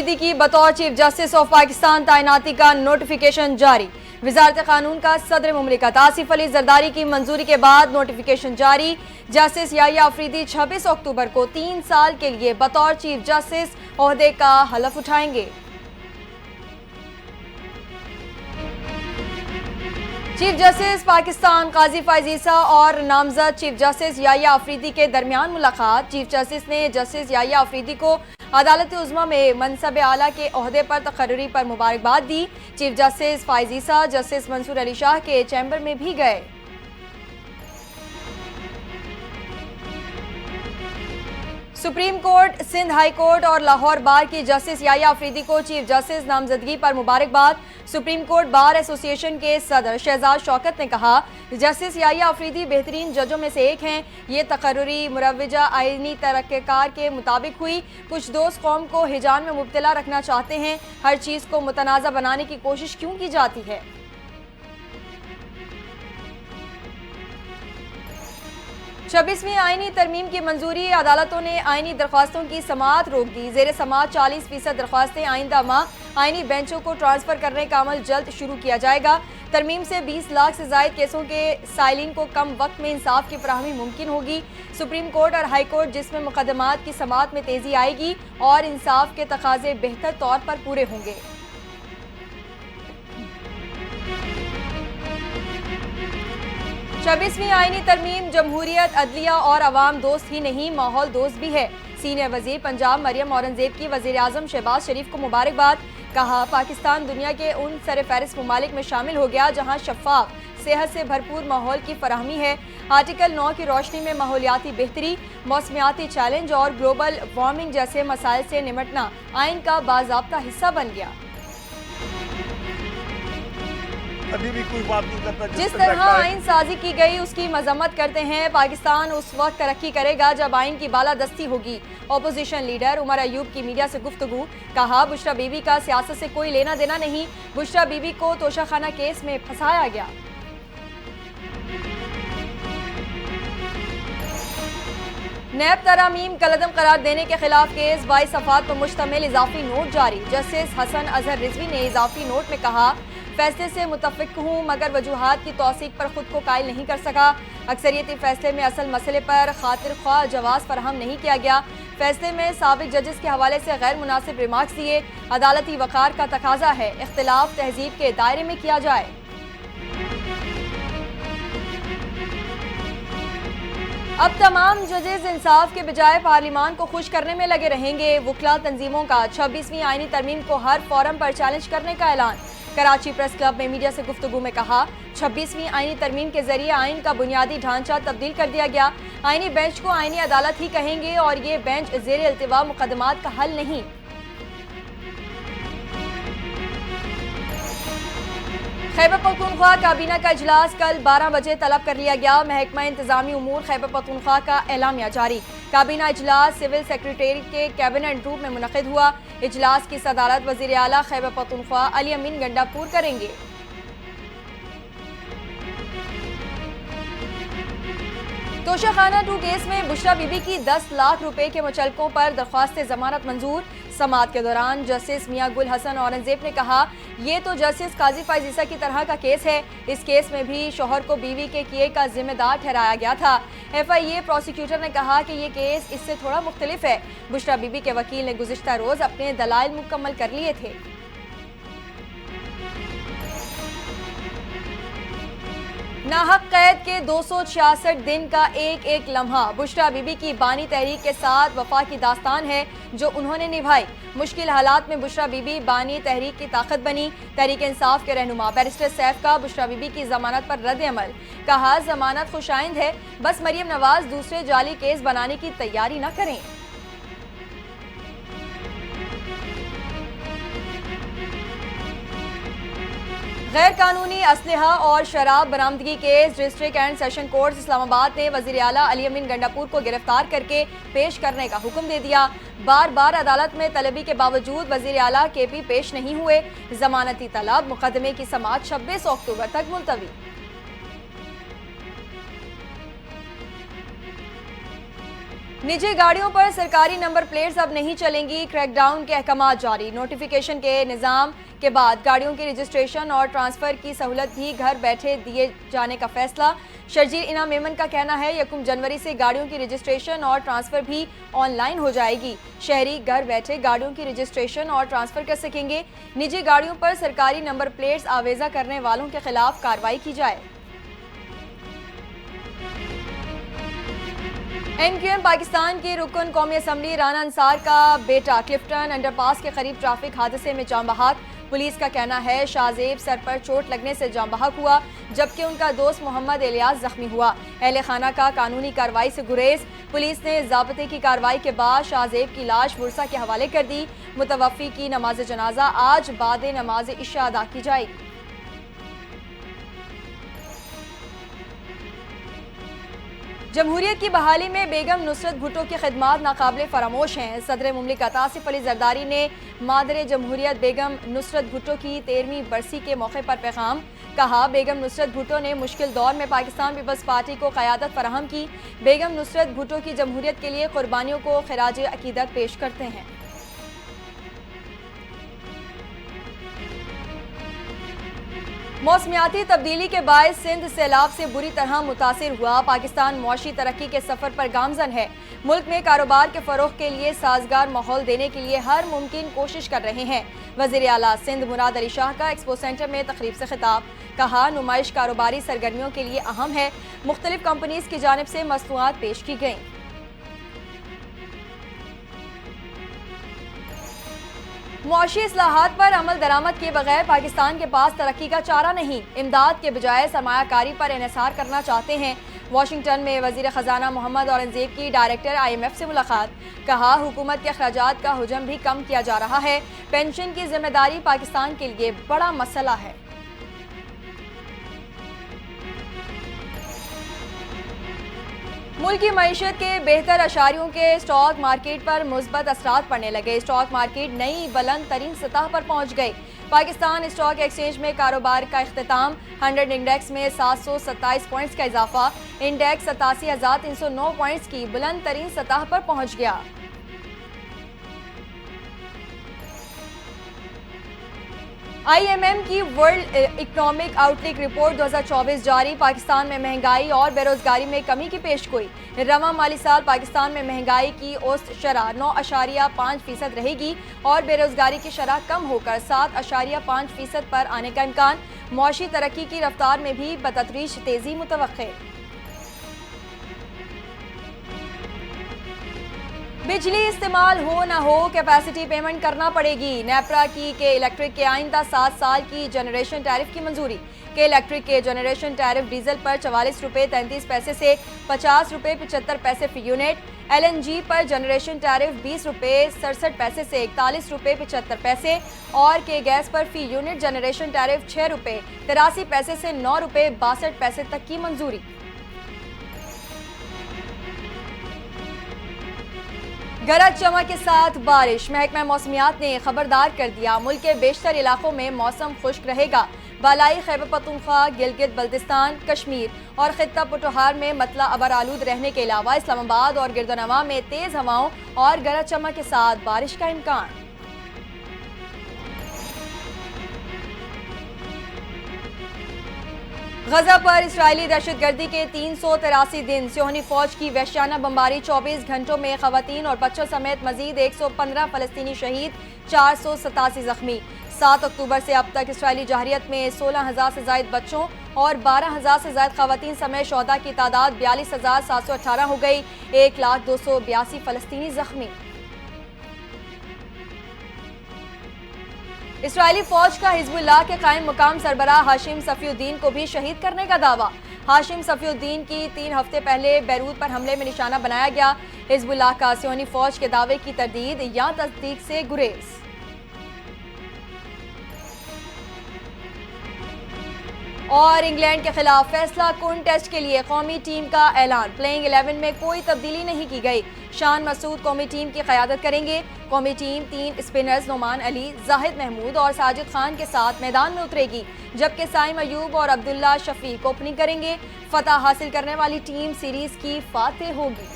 आफरीदी की बतौर chief justice of Pakistan तैनाती का नोटिफिकेशन जारी। वजारत कानून का सदर मुमलिकत आसिफ अली जरदारी की मंजूरी के बाद नोटिफिकेशन जारी। जस्टिस याहिया अफरीदी 26 अक्टूबर को 3 साल के लिए बतौर चीफ जस्टिस ओहदे का हलफ उठाएंगे। चीफ जस्टिस पाकिस्तान काजी फैज ईसा और नामजद चीफ जस्टिस याहिया अफरीदी के दरमियान मुलाकात। चीफ जस्टिस ने जस्टिस याहिया अफरीदी को अदालत उज़्मा में मनसब आला के ओहदे पर तकर्री पर मुबारकबाद दी। Chief justice Faiz Isa justice Mansoor Ali Shah के चैम्बर में भी गए। Supreme court, Sindh high court और लाहौर बार की जस्टिस याहिया अफरीदी को चीफ जस्टिस नामजदगी पर मुबारकबाद। सुप्रीम कोर्ट बार एसोसिएशन के सदर शहजाद शौकत ने कहा, जस्टिस याहिया अफरीदी बेहतरीन जजों में से एक हैं। ये तकर्री मुरव्वजा आईनी तरीक़ेकार के मुताबिक हुई। कुछ दोस्त कौम को हिजान में मुब्तला रखना चाहते हैं। हर चीज़ को मुतनाज़ा बनाने की कोशिश क्यों की जाती है। 26वीं आईनी तरमीम की मंजूरी। अदालतों ने आईनी दरख्वास्तों की समाअत रोक दी। ज़ेर समाअत 40% दरख्वास्तें आइंदा माह आईनी बेंचों को ट्रांसफ़र करने का अमल जल्द शुरू किया जाएगा। तरमीम से 20 लाख से ज़ायद केसों के साइलिन को कम वक्त में इंसाफ की फराहमी मुमकिन होगी। सुप्रीम कोर्ट और हाई कोर्ट जिसमें मुकदमात की समाअत में तेज़ी आएगी और इंसाफ के तकाज़े बेहतर तौर पर पूरे होंगे। 26वीं आईनी तरमीम जमहूरियत, अदलिया और अवाम दोस्त ही नहीं, माहौल दोस्त भी है। सीनियर वजीर पंजाब मरियम औरंगजेब की वजीर आज़म शहबाज शरीफ को मुबारकबाद। कहा, पाकिस्तान दुनिया के उन सरफहरिस्त ममालिक में शामिल हो गया जहाँ शफ़ाफ, सेहत से भरपूर माहौल की फराहमी है। आर्टिकल 9 की रोशनी में माहौलियाती बेहतरी, मौसमियाती चैलेंज और ग्लोबल वार्मिंग जैसे मसाइल से निमटना आइन का बाज़ाब्ता हिस्सा बन गया। अभी भी कोई बात नहीं करता। जिस तरह आइन साजी की गई उसकी मजम्मत करते हैं। पाकिस्तान उस वक्त तरक्की करेगा जब आइन की बालादस्ती होगी। अपोजिशन लीडर उमर अयूब की मीडिया से गुफ्तगू। कहा, बुशरा बीबी का सियासत से कोई लेना देना नहीं। बुशरा बीबी को तोशाखाना केस में फंसाया गया। नैब तरामीम कलअदम करार देने के खिलाफ केस 22 सफ़ात पर मुश्तमिल इजाफी नोट जारी। जस्टिस हसन अजहर रिजवी ने इजाफी नोट में कहा, फैसले से मुतफिक हूँ मगर वजूहात की तौसीक पर खुद को कायल नहीं कर सका। अक्सरियती फैसले में असल मसले पर खातिर ख्वाह जवाब फराहम नहीं किया गया। फैसले में साबिक जजेस के हवाले से गैर मुनासिब रिमार्क्स दिए। अदालती वक़ार का तकाजा है इख्तिलाफ तहजीब के दायरे में किया जाए। अब तमाम जजेस इंसाफ के बजाय पार्लिमान को खुश करने में लगे रहेंगे। वकला तंजीमों का 26वीं आईनी तरमीम को हर फोरम पर चैलेंज करने का ऐलान। कराची प्रेस क्लब में मीडिया से गुफ्तगू में कहा, 26वीं आईनी तरमीम के जरिए आइन का बुनियादी ढांचा तब्दील कर दिया गया। आईनी बेंच को आईनी अदालत ही कहेंगे और ये बेंच ज़ेर इल्तिवा मुकदमात का हल नहीं। खैबर पख्तूनख्वा काबीना का इजलास कल 12 बजे तलब कर लिया गया। महकमा इंतजामी उमूर खैबर पख्तूनख्वा का एलामिया जारी। काबीना इजलास सिविल सेक्रेटरी के कैबिनेट रूम में मुनक़िद हुआ। इजलास की सदारत वज़ीर आला खैबर पख्तूनख्वा अली अमीन गंडापुर करेंगे। तोशाखाना 2 केस में बुशरा बीबी की 10 लाख रुपए के मुचलकों पर दरख्वास्त जमानत मंजूर। समाअत के दौरान जस्टिस मियां गुल हसन औरंगजेब ने कहा, ये तो जस्टिस काजी फैज ईसा की तरह का केस है। इस केस में भी शोहर को बीवी के किए का जिम्मेदार ठहराया गया था। FIA प्रोसिक्यूटर ने कहा कि ये केस इससे थोड़ा मुख्तलिफ है। बुशरा बीबी के वकील ने गुज़िश्ता रोज अपने दलाइल मुकम्मल कर लिए थे। नाहक कैद के 266 दिन का एक एक लम्हा बुशरा बीबी की बानी तहरीक के साथ वफा की दास्तान है जो उन्होंने निभाई। मुश्किल हालात में बुशरा बीबी बानी तहरीक की ताकत बनी। तहरीक इंसाफ के रहनुमा बैरिस्टर सैफ का बुशरा बीबी की जमानत पर रद्द अमल। कहा, जमानत खुशाइंद है, बस मरियम नवाज दूसरे जाली केस बनाने की तैयारी न करें। गैर कानूनी असलहा और शराब बरामदगी case district and session court Islamabad ने वज़ीर आला अली अमीन गंडापुर को गिरफ्तार करके पेश करने का हुक्म दे दिया। बार बार अदालत में तलबी के बावजूद वज़ीर आला KP पेश नहीं हुए। जमानती तलब मुकदमे की समाअत 26 अक्टूबर तक मुलतवी। निजी गाड़ियों पर सरकारी नंबर प्लेट्स अब नहीं चलेंगी, क्रैकडाउन के अहकाम जारी। नोटिफिकेशन के निज़ाम के बाद गाड़ियों की रजिस्ट्रेशन और ट्रांसफ़र की सहूलत भी घर बैठे दिए जाने का फैसला। शर्जील इनाम मेमन का कहना है 1 जनवरी से गाड़ियों की रजिस्ट्रेशन और ट्रांसफ़र भी ऑनलाइन हो जाएगी। शहरी घर बैठे गाड़ियों की रजिस्ट्रेशन और ट्रांसफ़र कर सकेंगे। निजी गाड़ियों पर सरकारी नंबर प्लेट्स आवेज़ा करने वालों के खिलाफ कार्रवाई की जाए। MQM पाकिस्तान के रुकन कौमी असम्बली राना अंसार का बेटा क्लिफ्टन अंडरपास के करीब ट्रैफिक हादसे में जान बहक। पुलिस का कहना है शाहजेब सर पर चोट लगने से जान बहक हुआ, जबकि उनका दोस्त मोहम्मद इलियास जख्मी हुआ। अहले खाना का कानूनी कार्रवाई से गुरेज। पुलिस ने ज़ाब्ते की कार्रवाई के बाद शाहजेब की लाश वर्सा के हवाले कर दी। मुतवफ़ी की नमाज जनाजा आज बाद नमाज इशा अदा की जाएगी। जमहूरियत की बहाली में बेगम नुसरत भुट्टो की खिदमात नाकाबिले फरामोश हैं। सदर मुमलिकत आसिफ अली जरदारी ने मादर जमहूरियत बेगम नुसरत भुट्टो की 13वीं बरसी के मौके पर पैगाम कहा। बेगम नुसरत भुट्टो ने मुश्किल दौर में पाकिस्तान पीपल्स पार्टी को क़यादत फराहम की। बेगम नुसरत भुट्टो की जमहूरियत के लिए कुर्बानियों को खिराज अकीदत पेश करते हैं। मौसमियाती तब्दीली के बायस सिंध सैलाब से बुरी तरह मुतासिर हुआ। पाकिस्तान मुआशी तरक्की के सफ़र पर गामजन है। मुल्क में कारोबार के फ़रोग़ के लिए साजगार माहौल देने के लिए हर मुमकिन कोशिश कर रहे हैं। वज़ीर आला सिंध मुराद अली शाह का एक्सपो सेंटर में तकरीब से खिताब। कहा नुमाइश कारोबारी सरगर्मियों के लिए अहम है। मुख्तलिफ कंपनीज की जानिब से मसनूआत पेश की गईं। मुआशी इस्लाहात पर अमल दरामद के बगैर पाकिस्तान के पास तरक्की का चारा नहीं। इमदाद के बजाय सरमायाकारी पर इन्हिसार करना चाहते हैं। वाशिंगटन में वज़ीर ख़जाना मोहम्मद औरंगज़ेब की डायरेक्टर IMF से मुलाकात। कहा हुकूमत के अखराजात का हुजम भी कम किया जा रहा है। पेंशन की जिम्मेदारी पाकिस्तान के लिए बड़ा मसला है। मुल्क की मईशत के बेहतर अशारियों के स्टॉक मार्केट पर मुस्बत असरात पड़ने लगे। स्टॉक मार्केट नई बुलंद तरीन सतह पर पहुंच गई। पाकिस्तान स्टॉक एक्सचेंज में कारोबार का इख्तिताम। 100 इंडेक्स में 727 पॉइंट्स का इजाफा। इंडेक्स 87,309 पॉइंट्स की बुलंद तरीन सतह पर पहुंच गया। IMM की वर्ल्ड इकोनॉमिक आउटलुक रिपोर्ट 2024 जारी। पाकिस्तान में महंगाई और बेरोजगारी में कमी की पेशगोई। रवा माली साल पाकिस्तान में महंगाई की औसत शरह 9.5% रहेगी और बेरोजगारी की शरह कम होकर 7.5% पर आने का इम्कान। मुआशी तरक्की की रफ्तार में भी बतदरीज तेजी मुतवक्के। बिजली इस्तेमाल हो ना हो कैपेसिटी पेमेंट करना पड़ेगी। नेपरा की के इलेक्ट्रिक के आइंदा 7 साल की जनरेशन टैरिफ की मंजूरी। के इलेक्ट्रिक के जनरेशन टैरिफ डीजल पर 44 रुपये 33 पैसे से 50 रुपये 75 पैसे फी यूनिट। LNG पर जनरेशन टैरिफ 20 रुपये 67 पैसे से 41 रुपये 75 पैसे और के गैस पर फी यूनिट जनरेशन टैरिफ 6 रुपये 83 पैसे से 9 रुपये 62 पैसे तक की मंजूरी। गरज चमक के साथ बारिश। महकमा मौसमियात ने खबरदार कर दिया, मुल्क के बेशतर इलाकों में मौसम खुश्क रहेगा। बालाई खैबर पख्तूनख्वा, गिलगित बल्तिस्तान, कश्मीर और खित्ता पटोहार में मतला अबर आलूद रहने के अलावा इस्लामाबाद और गिरदनवा में तेज हवाओं और गरज चमक के साथ बारिश का इम्कान। गजा पर इस्राएली दहशतगर्दी के 383 दिन। सियोनी फौज की वहशियाना बमबारी। 24 घंटों में खवातीन और बच्चों समेत मजीद 115 फलस्तीनी शहीद, 487 जख्मी। 7 अक्टूबर से अब तक इस्राएली जहरियत में 16,000 से जायद बच्चों और 12,000 से जायद खवातीन समेत शोहदा की तादाद 42,718 हो गई। 1,282 फलस्तीनी जख्मी। इस्राएली फौज का हिजबुल्लाह के कायम मुकाम सरबराह हाशिम सफीउद्दीन को भी शहीद करने का दावा। हाशिम सफीउद्दीन की 3 हफ्ते पहले बैरूत पर हमले में निशाना बनाया गया। हिजबुल्लाह का सियोनी फौज के दावे की तरदीद या तस्दीक से गुरेज। और इंग्लैंड के खिलाफ फैसला कुन टेस्ट के लिए कौमी टीम का ऐलान। प्लेइंग 11 में कोई तब्दीली नहीं की गई। शान मसूद कौमी टीम की क़यादत करेंगे। कौमी टीम 3 स्पिनर्स नोमान अली, जाहिद महमूद और साजिद खान के साथ मैदान में उतरेगी, जबकि साइम अयूब और अब्दुल्ला शफीक ओपनिंग करेंगे। फतह हासिल करने वाली टीम सीरीज की फातेह होगी।